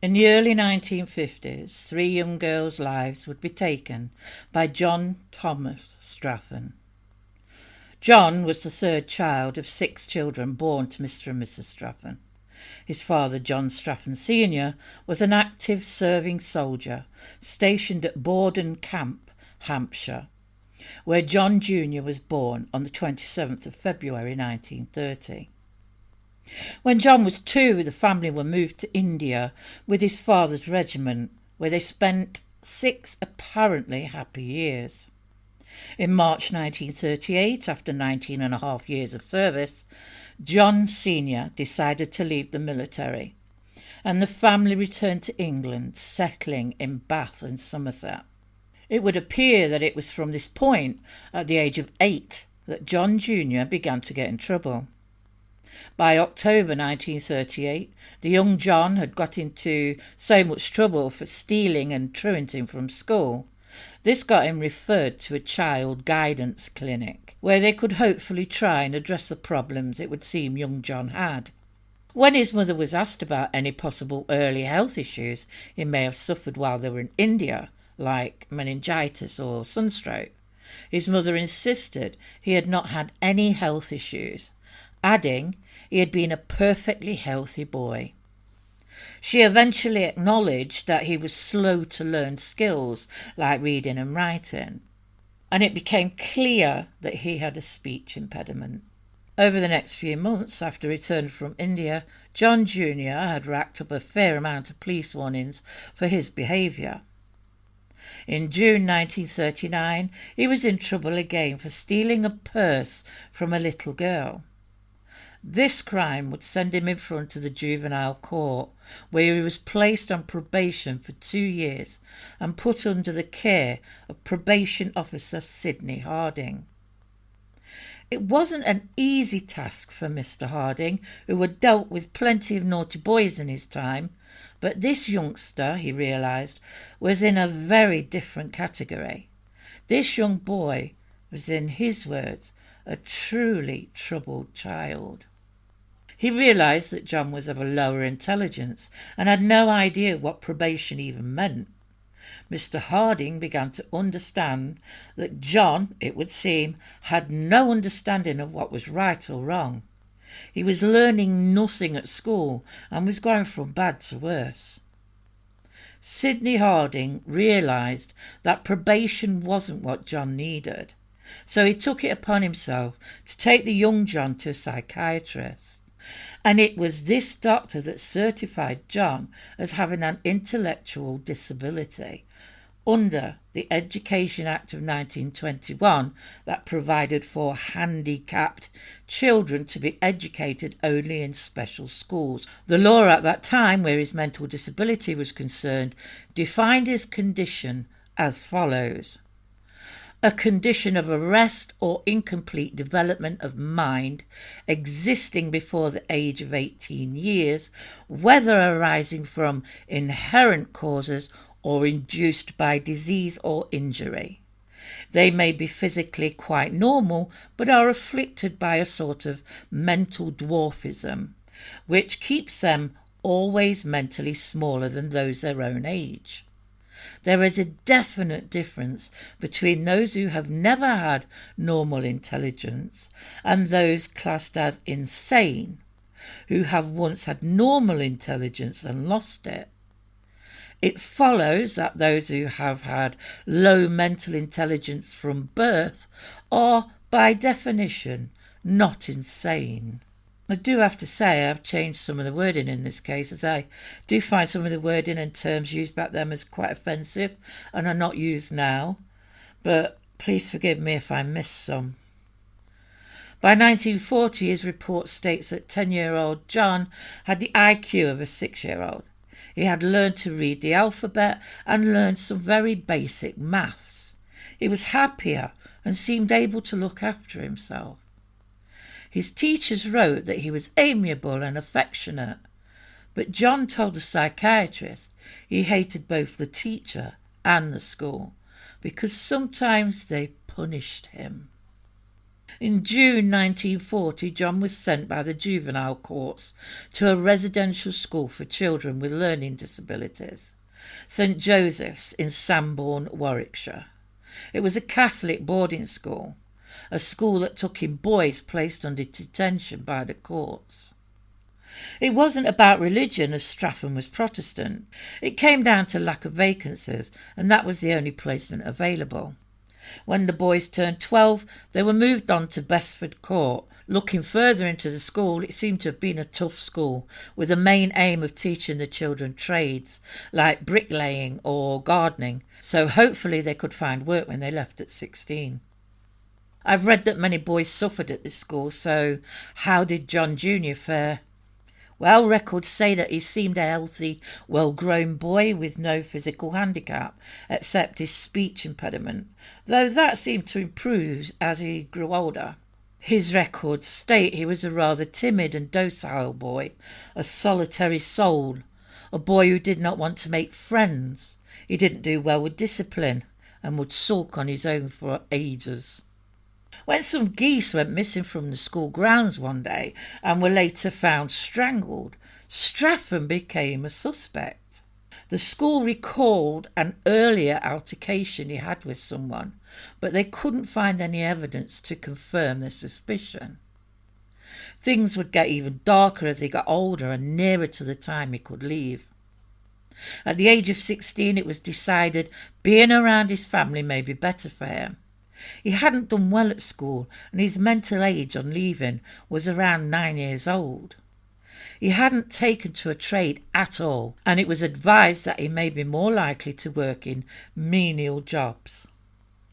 In the early 1950s, 3 young girls' lives would be taken by John Thomas Straffen. John was the 3rd child of 6 children born to Mr. and Mrs. Straffen. His father, John Straffen Sr., was an active serving soldier stationed at Borden Camp, Hampshire, where John Jr. was born on the 27th of February 1930. When John was 2, the family were moved to India with his father's regiment, where they spent 6 apparently happy years. In March 1938, after 19.5 years of service, John Sr. decided to leave the military, and the family returned to England, settling in Bath and Somerset. It would appear that it was from this point, at the age of 8, that John Jr. began to get in trouble. By October 1938, the young John had got into so much trouble for stealing and truanting from school. This got him referred to a child guidance clinic, where they could hopefully try and address the problems it would seem young John had. When his mother was asked about any possible early health issues he may have suffered while they were in India, like meningitis or sunstroke, his mother insisted he had not had any health issues, adding he had been a perfectly healthy boy. She eventually acknowledged that he was slow to learn skills like reading and writing, and it became clear that he had a speech impediment. Over the next few months after return from India, John Jr. had racked up a fair amount of police warnings for his behaviour. In June 1939, he was in trouble again for stealing a purse from a little girl. This crime would send him in front of the juvenile court, where he was placed on probation for 2 years and put under the care of probation officer Sidney Harding. It wasn't an easy task for Mr. Harding, who had dealt with plenty of naughty boys in his time, but this youngster, he realised, was in a very different category. This young boy was, in his words, a truly troubled child. He realised that John was of a lower intelligence and had no idea what probation even meant. Mr. Harding began to understand that John, it would seem, had no understanding of what was right or wrong. He was learning nothing at school and was going from bad to worse. Sidney Harding realised that probation wasn't what John needed, so he took it upon himself to take the young John to a psychiatrist. And it was this doctor that certified John as having an intellectual disability under the Education Act of 1921 that provided for handicapped children to be educated only in special schools. The law at that time, where his mental disability was concerned, defined his condition as follows: a condition of arrest or incomplete development of mind existing before the age of 18 years, whether arising from inherent causes or induced by disease or injury. They may be physically quite normal, but are afflicted by a sort of mental dwarfism, which keeps them always mentally smaller than those their own age. There is a definite difference between those who have never had normal intelligence and those classed as insane, who have once had normal intelligence and lost it. It follows that those who have had low mental intelligence from birth are, by definition, not insane. I do have to say I've changed some of the wording in this case, as I do find some of the wording and terms used back then as quite offensive and are not used now, but please forgive me if I missed some. By 1940, his report states that 10-year-old John had the IQ of a 6-year-old. He had learned to read the alphabet and learned some very basic maths. He was happier and seemed able to look after himself. His teachers wrote that he was amiable and affectionate, but John told the psychiatrist he hated both the teacher and the school because sometimes they punished him. In June 1940, John was sent by the juvenile courts to a residential school for children with learning disabilities, St Joseph's in Sambourne, Warwickshire. It was a Catholic boarding school, a school that took in boys placed under detention by the courts. It wasn't about religion, as Straffen was Protestant. It came down to lack of vacancies, and that was the only placement available. When the boys turned 12, they were moved on to Besford Court. Looking further into the school, it seemed to have been a tough school, with a main aim of teaching the children trades, like bricklaying or gardening, so hopefully they could find work when they left at 16. I've read that many boys suffered at this school, so how did John Jr. fare? Well, records say that he seemed a healthy, well-grown boy with no physical handicap, except his speech impediment, though that seemed to improve as he grew older. His records state he was a rather timid and docile boy, a solitary soul, a boy who did not want to make friends. He didn't do well with discipline and would sulk on his own for ages. When some geese went missing from the school grounds one day and were later found strangled, Straffen became a suspect. The school recalled an earlier altercation he had with someone, but they couldn't find any evidence to confirm their suspicion. Things would get even darker as he got older and nearer to the time he could leave. At the age of 16, it was decided being around his family may be better for him. He hadn't done well at school, and his mental age on leaving was around 9 years old. He hadn't taken to a trade at all, and it was advised that he may be more likely to work in menial jobs.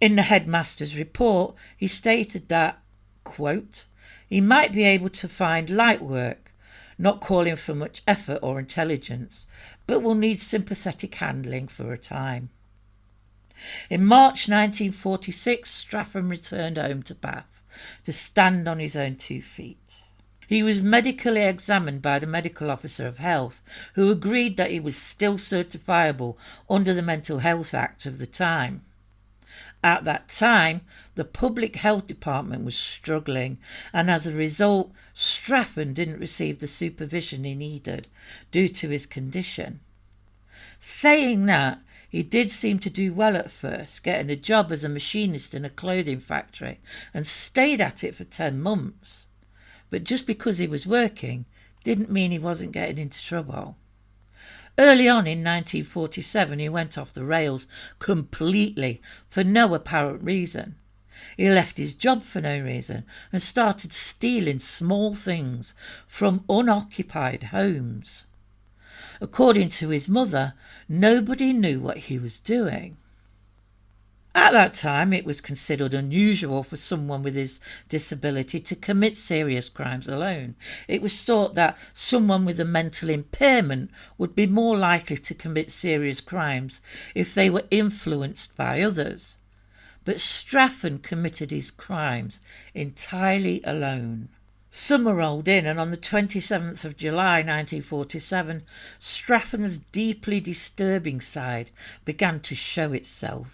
In the headmaster's report, he stated that, quote, he might be able to find light work, not calling for much effort or intelligence, but will need sympathetic handling for a time. In March 1946, Straffen returned home to Bath to stand on his own 2 feet. He was medically examined by the medical officer of health, who agreed that he was still certifiable under the Mental Health Act of the time. At that time, the Public Health Department was struggling, and as a result, Straffen didn't receive the supervision he needed due to his condition. Saying that, he did seem to do well at first, getting a job as a machinist in a clothing factory, and stayed at it for 10 months. But just because he was working didn't mean he wasn't getting into trouble. Early on in 1947, he went off the rails completely for no apparent reason. He left his job for no reason and started stealing small things from unoccupied homes. According to his mother, nobody knew what he was doing. At that time, it was considered unusual for someone with his disability to commit serious crimes alone. It was thought that someone with a mental impairment would be more likely to commit serious crimes if they were influenced by others. But Straffen committed his crimes entirely alone. Summer rolled in, and on the 27th of July 1947, Straffen's deeply disturbing side began to show itself.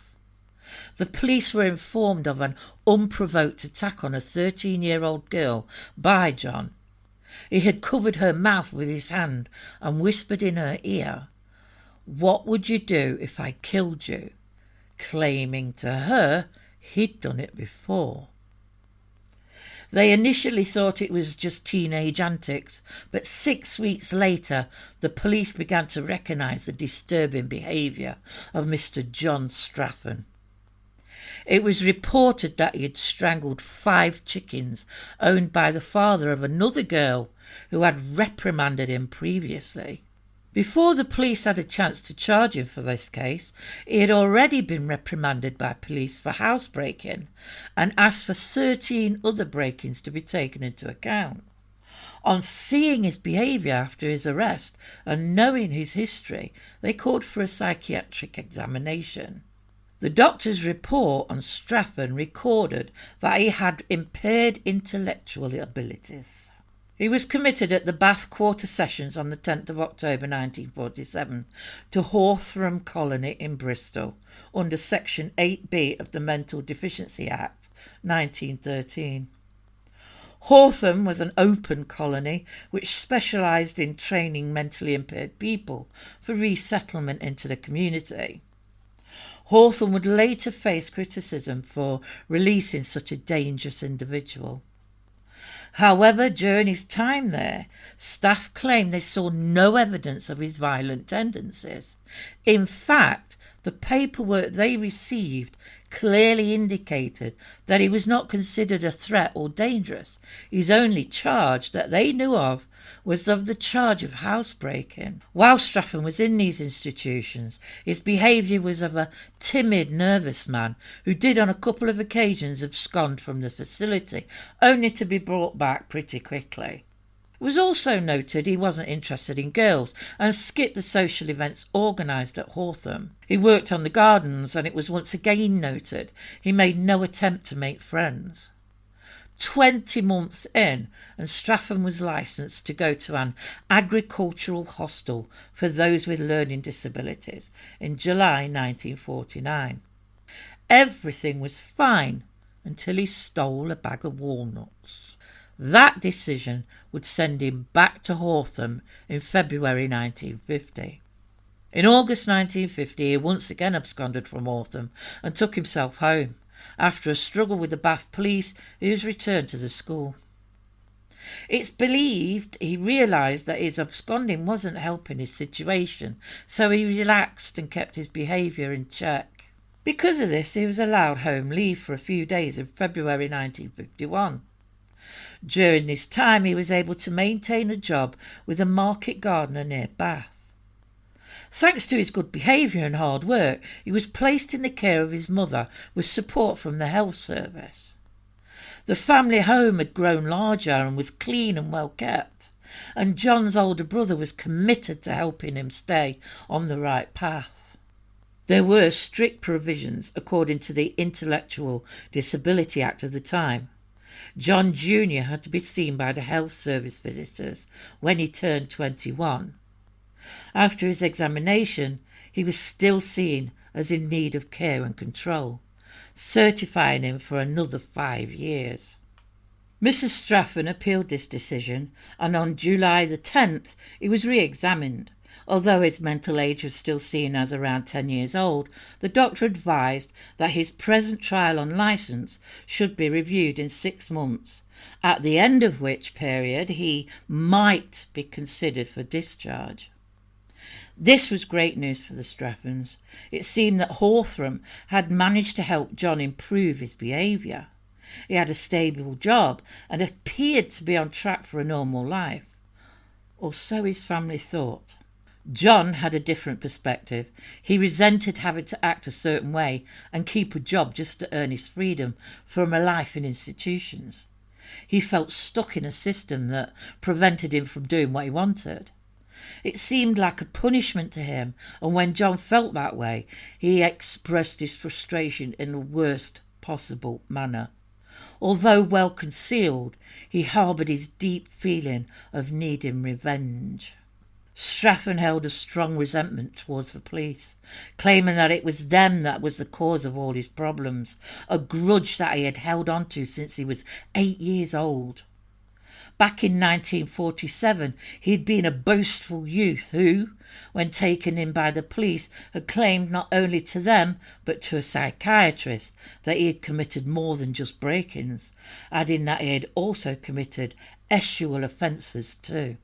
The police were informed of an unprovoked attack on a 13-year-old girl by John. He had covered her mouth with his hand and whispered in her ear, "What would you do if I killed you?" claiming to her he'd done it before. They initially thought it was just teenage antics, but 6 weeks later the police began to recognise the disturbing behaviour of Mr. John Straffen. It was reported that he had strangled 5 chickens owned by the father of another girl who had reprimanded him previously. Before the police had a chance to charge him for this case, he had already been reprimanded by police for housebreaking and asked for 13 other break-ins to be taken into account. On seeing his behaviour after his arrest and knowing his history, they called for a psychiatric examination. The doctor's report on Straffen recorded that he had impaired intellectual abilities. He was committed at the Bath Quarter Sessions on the 10th of October 1947 to Hawthorne Colony in Bristol under Section 8B of the Mental Deficiency Act 1913. Hawthorne was an open colony which specialised in training mentally impaired people for resettlement into the community. Hawthorne would later face criticism for releasing such a dangerous individual. However, during his time there, staff claimed they saw no evidence of his violent tendencies. In fact, the paperwork they received clearly indicated that he was not considered a threat or dangerous. His only charge that they knew of was of the charge of housebreaking. While Straffen was in these institutions, his behaviour was of a timid, nervous man who did on a couple of occasions abscond from the facility, only to be brought back pretty quickly. It was also noted he wasn't interested in girls and skipped the social events organised at Hawthorne. He worked on the gardens, and it was once again noted he made no attempt to make friends. 20 months in, and Straffen was licensed to go to an agricultural hostel for those with learning disabilities in July 1949. Everything was fine until he stole a bag of walnuts. That decision would send him back to Hawthorne in February 1950. In August 1950, he once again absconded from Hawthorne and took himself home. After a struggle with the Bath police, he was returned to the school. It's believed he realised that his absconding wasn't helping his situation, so he relaxed and kept his behaviour in check. Because of this, he was allowed home leave for a few days in February 1951. During this time, he was able to maintain a job with a market gardener near Bath. Thanks to his good behaviour and hard work, he was placed in the care of his mother with support from the health service. The family home had grown larger and was clean and well kept, and John's older brother was committed to helping him stay on the right path. There were strict provisions according to the Intellectual Disability Act of the time. John Jr. had to be seen by the health service visitors when he turned 21. After his examination, he was still seen as in need of care and control, certifying him for another 5 years. Mrs. Straffen appealed this decision, and on July the 10th he was re-examined. Although his mental age was still seen as around 10 years old, the doctor advised that his present trial on licence should be reviewed in 6 months, at the end of which period he might be considered for discharge. This was great news for the Straffens. It seemed that Hawthorne had managed to help John improve his behaviour. He had a stable job and appeared to be on track for a normal life. Or so his family thought. John had a different perspective. He resented having to act a certain way and keep a job just to earn his freedom from a life in institutions. He felt stuck in a system that prevented him from doing what he wanted. It seemed like a punishment to him, and when John felt that way, he expressed his frustration in the worst possible manner. Although well concealed, he harboured his deep feeling of needing revenge. Straffen held a strong resentment towards the police, claiming that it was them that was the cause of all his problems, a grudge that he had held on to since he was 8 years old. Back in 1947, he had been a boastful youth who, when taken in by the police, had claimed not only to them, but to a psychiatrist, that he had committed more than just break-ins, adding that he had also committed sexual offences too.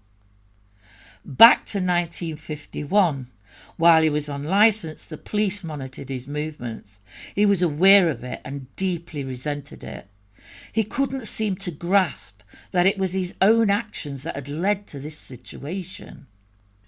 Back to 1951, while he was on licence, the police monitored his movements. He was aware of it and deeply resented it. He couldn't seem to grasp that it was his own actions that had led to this situation.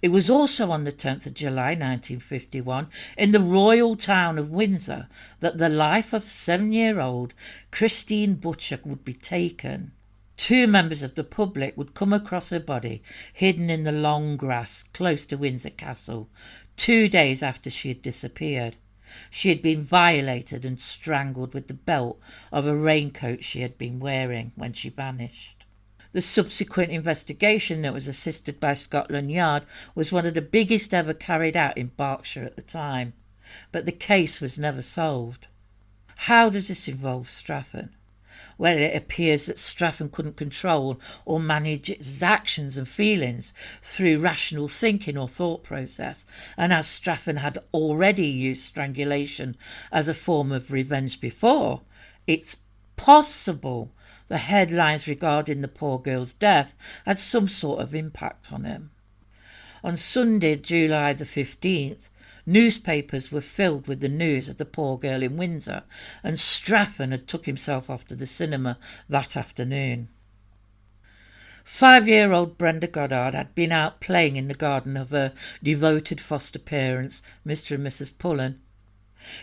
It was also on the 10th of July 1951, in the royal town of Windsor, that the life of 7-year-old Christine Butcher would be taken. 2 members of the public would come across her body, hidden in the long grass close to Windsor Castle, 2 days after she had disappeared. She had been violated and strangled with the belt of a raincoat she had been wearing when she vanished. The subsequent investigation, that was assisted by Scotland Yard, was one of the biggest ever carried out in Berkshire at the time, but the case was never solved. How does this involve Straffen? Well, it appears that Straffen couldn't control or manage its actions and feelings through rational thinking or thought process, and as Straffen had already used strangulation as a form of revenge before, it's possible the headlines regarding the poor girl's death had some sort of impact on him. On Sunday, July the 15th, newspapers were filled with the news of the poor girl in Windsor, and Straffen had took himself off to the cinema that afternoon. 5-year-old Brenda Goddard had been out playing in the garden of her devoted foster parents, Mr. and Mrs. Pullen.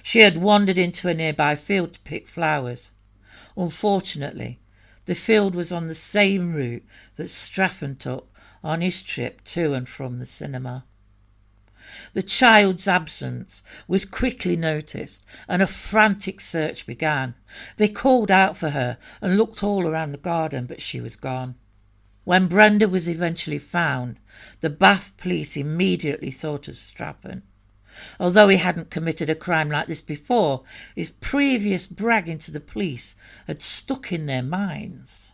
She had wandered into a nearby field to pick flowers. Unfortunately, the field was on the same route that Straffen took on his trip to and from the cinema. The child's absence was quickly noticed, and a frantic search began. They called out for her and looked all around the garden, but she was gone. When Brenda was eventually found, the Bath police immediately thought of Straffen. Although he hadn't committed a crime like this before, his previous bragging to the police had stuck in their minds.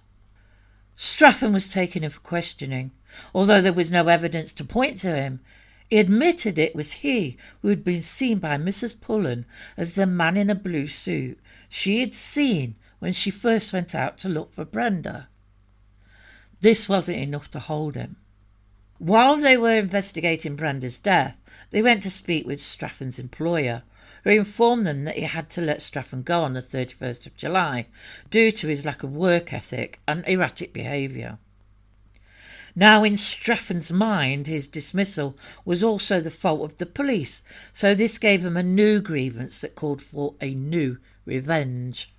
Straffen was taken in for questioning. Although there was no evidence to point to him, he admitted it was he who had been seen by Mrs. Pullen as the man in a blue suit she had seen when she first went out to look for Brenda. This wasn't enough to hold him. While they were investigating Brenda's death, they went to speak with Straffen's employer, who informed them that he had to let Straffen go on the 31st of July due to his lack of work ethic and erratic behaviour. Now, in Straffen's mind, his dismissal was also the fault of the police, so this gave him a new grievance that called for a new revenge.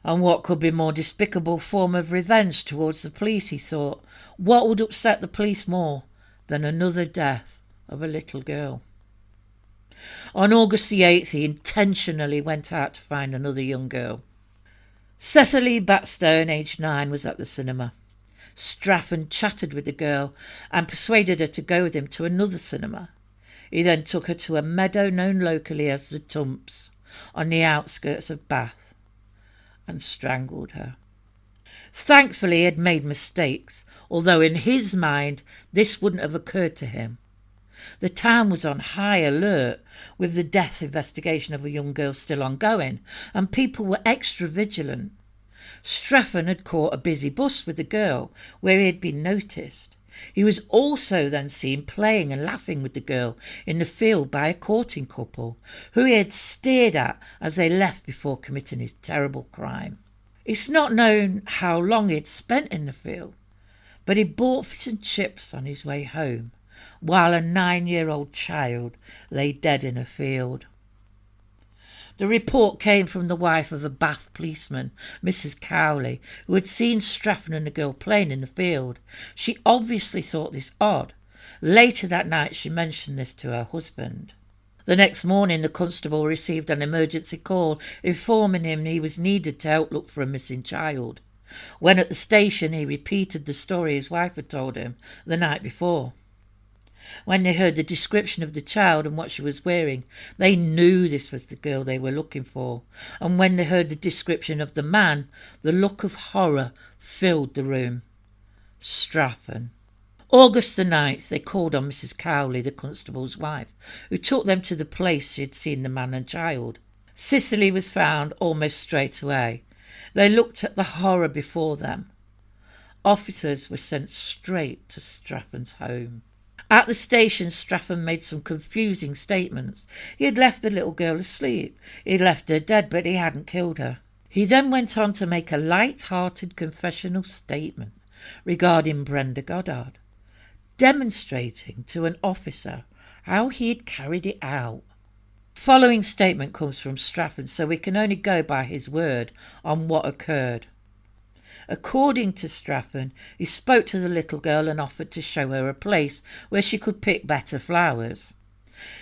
And what could be more despicable form of revenge towards the police, he thought. What would upset the police more than another death of a little girl? On August the 8th, he intentionally went out to find another young girl. Cicely Batstone, aged 9, was at the cinema. Straffen chatted with the girl and persuaded her to go with him to another cinema. He then took her to a meadow known locally as the Tumps, on the outskirts of Bath, and strangled her. Thankfully, he had made mistakes, although in his mind this wouldn't have occurred to him. The town was on high alert, with the death investigation of a young girl still ongoing, and people were extra vigilant. Straffen had caught a busy bus with the girl, where he had been noticed. He was also then seen playing and laughing with the girl in the field by a courting couple, who he had stared at as they left before committing his terrible crime. It's not known how long he had spent in the field, but he bought fish and chips on his way home, while a 9-year-old child lay dead in a field. The report came from the wife of a Bath policeman, Mrs. Cowley, who had seen Straffen and the girl playing in the field. She obviously thought this odd. Later that night she mentioned this to her husband. The next morning the constable received an emergency call informing him he was needed to help look for a missing child. When at the station he repeated the story his wife had told him the night before. When they heard the description of the child and what she was wearing, they knew this was the girl they were looking for. And when they heard the description of the man, the look of horror filled the room. Straffen. August the 9th, they called on Mrs. Cowley, the constable's wife, who took them to the place she had seen the man and child. Cicely was found almost straight away. They looked at the horror before them. Officers were sent straight to Straffen's home. At the station, Straffen made some confusing statements. He had left the little girl asleep. He had left her dead, but he hadn't killed her. He then went on to make a light-hearted confessional statement regarding Brenda Goddard, demonstrating to an officer how he had carried it out. The following statement comes from Straffen, so we can only go by his word on what occurred. According to Straffen, he spoke to the little girl and offered to show her a place where she could pick better flowers.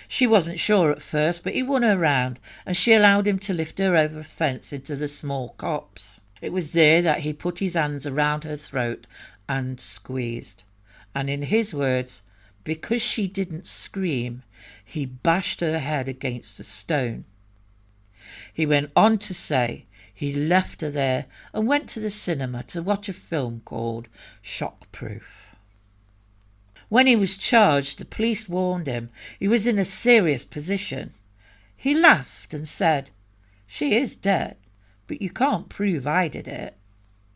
She wasn't sure at first, but he won her round, and she allowed him to lift her over a fence into the small copse. It was there that he put his hands around her throat and squeezed. And in his words, because she didn't scream, he bashed her head against a stone. He went on to say he left her there and went to the cinema to watch a film called Shockproof. When he was charged, the police warned him he was in a serious position. He laughed and said, "She is dead, but you can't prove I did it."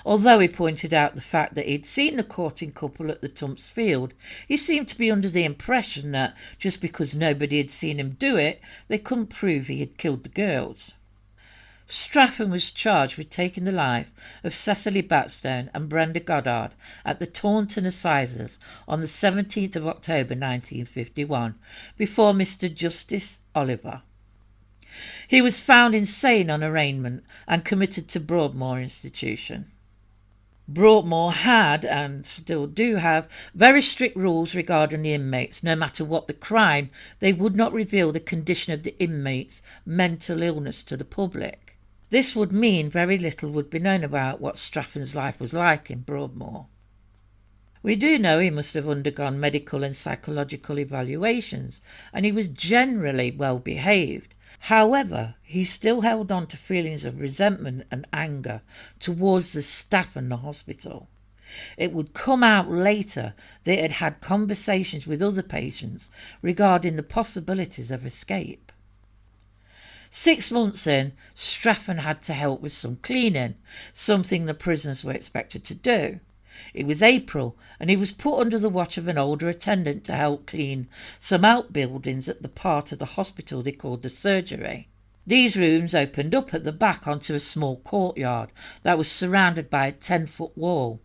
Although he pointed out the fact that he'd seen the courting couple at the Tumps Field, he seemed to be under the impression that just because nobody had seen him do it, they couldn't prove he had killed the girls. Straffen was charged with taking the life of Cicely Batstone and Brenda Goddard at the Taunton Assizes on the 17th of October 1951 before Mr. Justice Oliver. He was found insane on arraignment and committed to Broadmoor Institution. Broadmoor had, and still do have, very strict rules regarding the inmates. No matter what the crime, they would not reveal the condition of the inmates' mental illness to the public. This would mean very little would be known about what Straffen's life was like in Broadmoor. We do know he must have undergone medical and psychological evaluations, and he was generally well behaved. However, he still held on to feelings of resentment and anger towards the staff and the hospital. It would come out later that he had had conversations with other patients regarding the possibilities of escape. 6 months in, Straffen had to help with some cleaning, something the prisoners were expected to do. It was April, and he was put under the watch of an older attendant to help clean some outbuildings at the part of the hospital they called the surgery. These rooms opened up at the back onto a small courtyard that was surrounded by a 10-foot wall.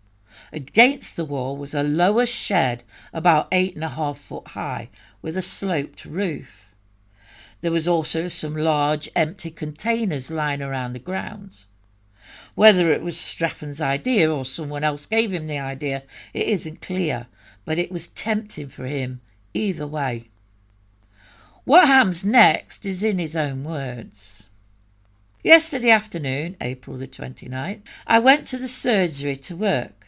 Against the wall was a lower shed about 8.5 foot high with a sloped roof. There was also some large empty containers lying around the grounds. Whether it was Straffen's idea or someone else gave him the idea, it isn't clear, but it was tempting for him either way. What happens next is in his own words. Yesterday afternoon, April the 29th, I went to the surgery to work.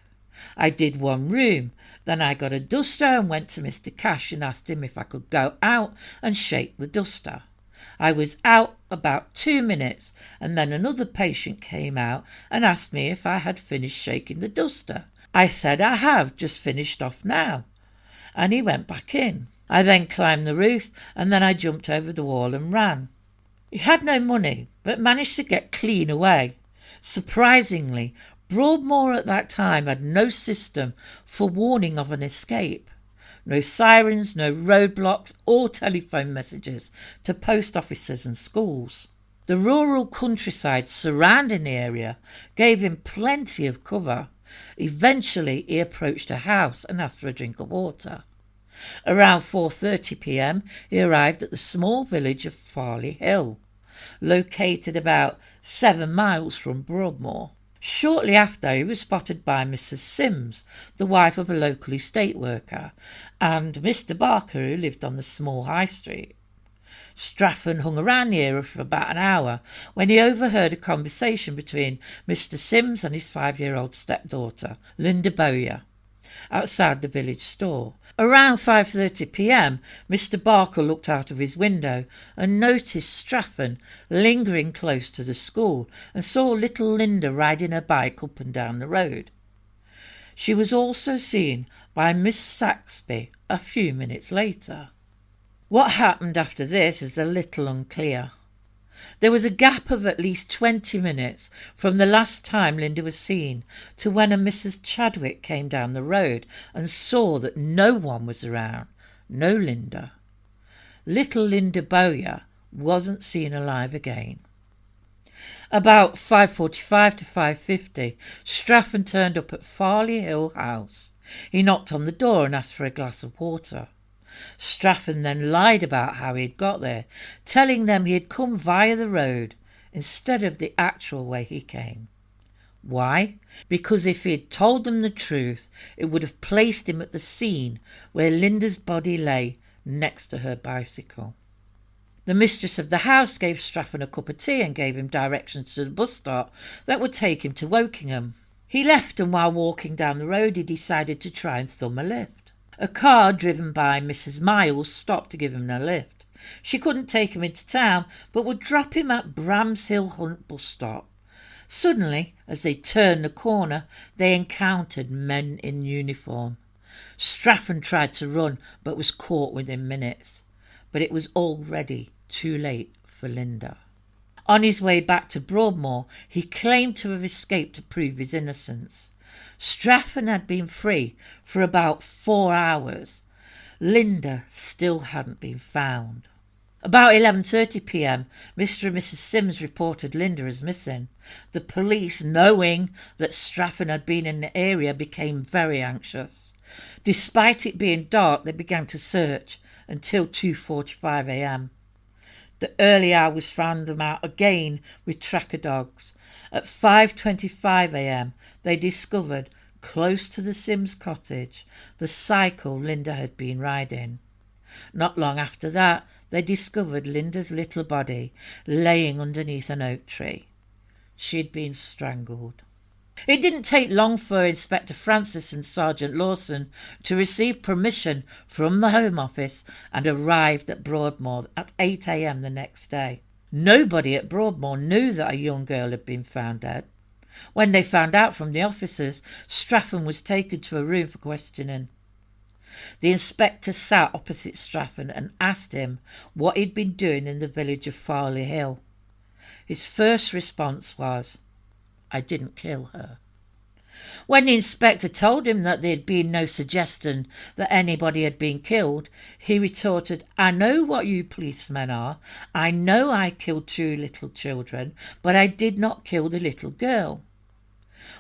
I did one room, then I got a duster and went to Mr. Cash and asked him if I could go out and shake the duster. I was out about 2 minutes, and then another patient came out and asked me if I had finished shaking the duster. I said I have, just finished off now, and he went back in. I then climbed the roof, and then I jumped over the wall and ran. He had no money, but managed to get clean away. Surprisingly, Broadmoor at that time had no system for warning of an escape. No sirens, no roadblocks or telephone messages to post offices and schools. The rural countryside surrounding the area gave him plenty of cover. Eventually he approached a house and asked for a drink of water. Around 4:30 p.m. he arrived at the small village of Farley Hill, located about 7 miles from Broadmoor. Shortly after, he was spotted by Mrs. Sims, the wife of a local estate worker, and Mr. Barker, who lived on the small high street. Straffen hung around the area for about an hour when he overheard a conversation between Mr. Sims and his 5-year-old stepdaughter, Linda Bowyer, outside the village store. Around 5:30 p.m, Mr. Barker looked out of his window and noticed Straffen lingering close to the school and saw little Linda riding her bike up and down the road. She was also seen by Miss Saxby a few minutes later. What happened after this is a little unclear. There was a gap of at least 20 minutes from the last time Linda was seen to when a Mrs. Chadwick came down the road and saw that no one was around, no Linda. Little Linda Bowyer wasn't seen alive again. About 5:45 to 5:50, Straffen turned up at Farley Hill House. He knocked on the door and asked for a glass of water. Straffen then lied about how he had got there, telling them he had come via the road instead of the actual way he came. Why? Because if he had told them the truth, it would have placed him at the scene where Linda's body lay next to her bicycle. The mistress of the house gave Straffen a cup of tea and gave him directions to the bus stop that would take him to Wokingham. He left, and while walking down the road he decided to try and thumb a lift. A car driven by Mrs. Miles stopped to give him a lift. She couldn't take him into town, but would drop him at Bramshill Hunt bus stop. Suddenly, as they turned the corner, they encountered men in uniform. Straffen tried to run, but was caught within minutes. But it was already too late for Linda. On his way back to Broadmoor, he claimed to have escaped to prove his innocence. Straffen had been free for about 4 hours. Linda still hadn't been found. About 11:30 p.m, Mr. and Mrs. Sims reported Linda as missing. The police, knowing that Straffen had been in the area, became very anxious. Despite it being dark, they began to search until 2:45 a.m. The early hours found them out again with tracker dogs. At 5:25 a.m, they discovered, close to the Sims cottage, the cycle Linda had been riding. Not long after that, they discovered Linda's little body laying underneath an oak tree. She had been strangled. It didn't take long for Inspector Francis and Sergeant Lawson to receive permission from the Home Office and arrived at Broadmoor at 8 a.m. the next day. Nobody at Broadmoor knew that a young girl had been found dead. When they found out from the officers, Straffen was taken to a room for questioning. The inspector sat opposite Straffen and asked him what he'd been doing in the village of Farley Hill. His first response was, "I didn't kill her." When the inspector told him that there had been no suggestion that anybody had been killed, he retorted, "I know what you policemen are. I know I killed 2 little children, but I did not kill the little girl."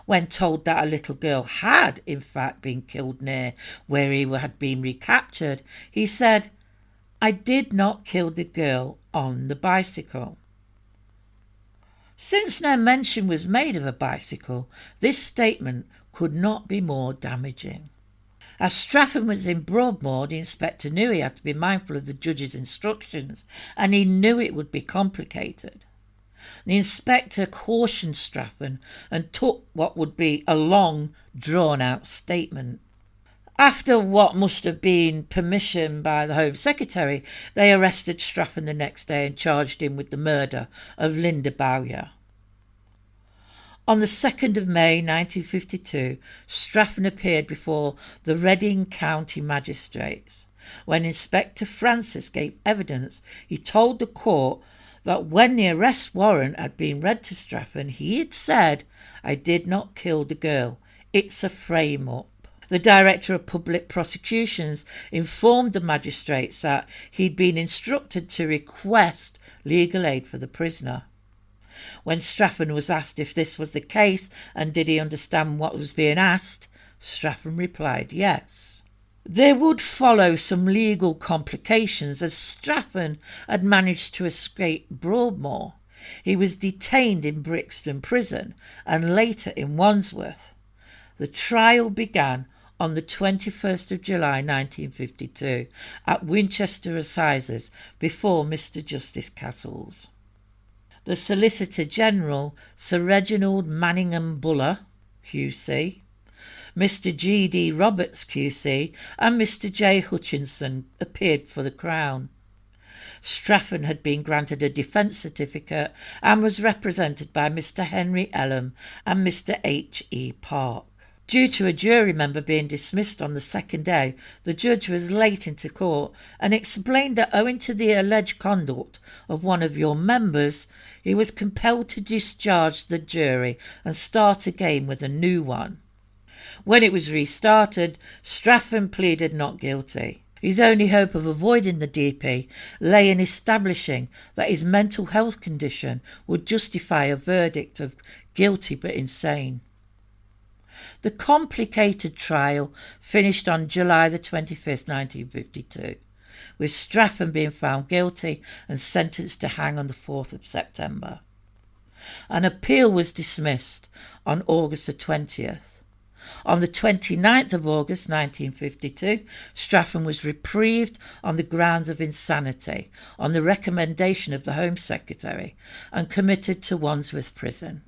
When told that a little girl had, in fact, been killed near where he had been recaptured, he said, "I did not kill the girl on the bicycle." Since no mention was made of a bicycle, this statement could not be more damaging. As Straffen was in Broadmoor, the inspector knew he had to be mindful of the judge's instructions, and he knew it would be complicated. The inspector cautioned Straffen and took what would be a long, drawn-out statement. After what must have been permission by the Home Secretary, they arrested Straffen the next day and charged him with the murder of Linda Bowyer. On the 2nd of May 1952, Straffen appeared before the Reading County Magistrates. When Inspector Francis gave evidence, he told the court that when the arrest warrant had been read to Straffen, he had said, "I did not kill the girl. It's a frame-up." The Director of Public Prosecutions informed the magistrates that he'd been instructed to request legal aid for the prisoner. When Straffen was asked if this was the case and did he understand what was being asked, Straffen replied yes. There would follow some legal complications as Straffen had managed to escape Broadmoor. He was detained in Brixton Prison and later in Wandsworth. The trial began on the 21st of July 1952 at Winchester Assizes before Mr. Justice Castles. The Solicitor General, Sir Reginald Manningham Buller, QC, Mr. G.D. Roberts, QC, and Mr. J. Hutchinson appeared for the Crown. Straffen had been granted a defence certificate and was represented by Mr. Henry Ellum and Mr. H.E. Park. Due to a jury member being dismissed on the second day, the judge was late into court and explained that owing to the alleged conduct of one of your members, he was compelled to discharge the jury and start again with a new one. When it was restarted, Straffen pleaded not guilty. His only hope of avoiding the DP lay in establishing that his mental health condition would justify a verdict of guilty but insane. The complicated trial finished on July the 25th, 1952, with Straffen being found guilty and sentenced to hang on the 4th of September. An appeal was dismissed on August the 20th. On the 29th of August 1952, Straffen was reprieved on the grounds of insanity on the recommendation of the Home Secretary and committed to Wandsworth Prison.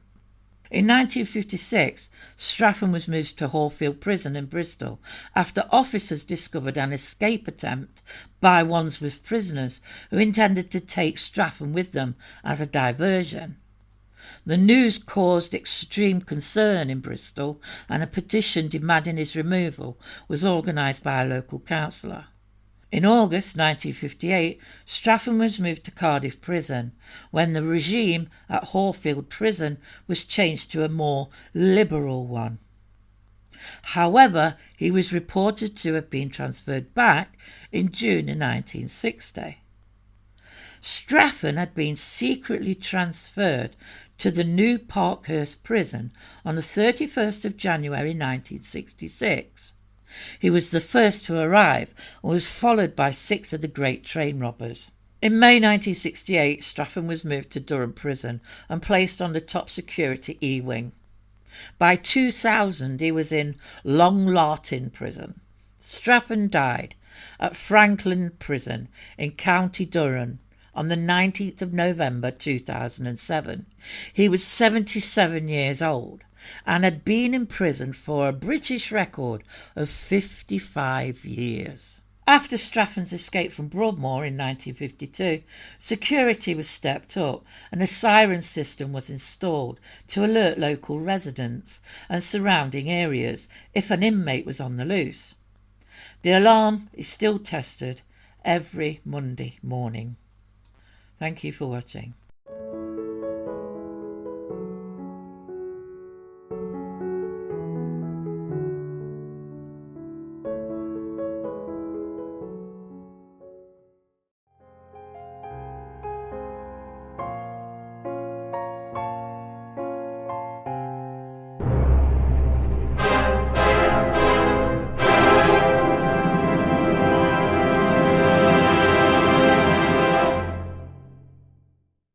In 1956, Straffen was moved to Hallfield Prison in Bristol after officers discovered an escape attempt by Wandsworth prisoners who intended to take Straffen with them as a diversion. The news caused extreme concern in Bristol, and a petition demanding his removal was organised by a local councillor. In August 1958, Straffen was moved to Cardiff Prison, when the regime at Horfield Prison was changed to a more liberal one. However, he was reported to have been transferred back in June 1960. Straffen had been secretly transferred to the new Parkhurst prison on the 31st of January 1966. He was the first to arrive and was followed by 6 of the great train robbers. In May 1968, Straffen was moved to Durham Prison and placed on the top security E-wing. By 2000, he was in Long Lartin Prison. Straffen died at Franklin Prison in County Durham on the 19th of November 2007. He was 77 years old and had been in prison for a British record of 55 years. After Straffen's escape from Broadmoor in 1952, security was stepped up and a siren system was installed to alert local residents and surrounding areas if an inmate was on the loose. The alarm is still tested every Monday morning. Thank you for watching.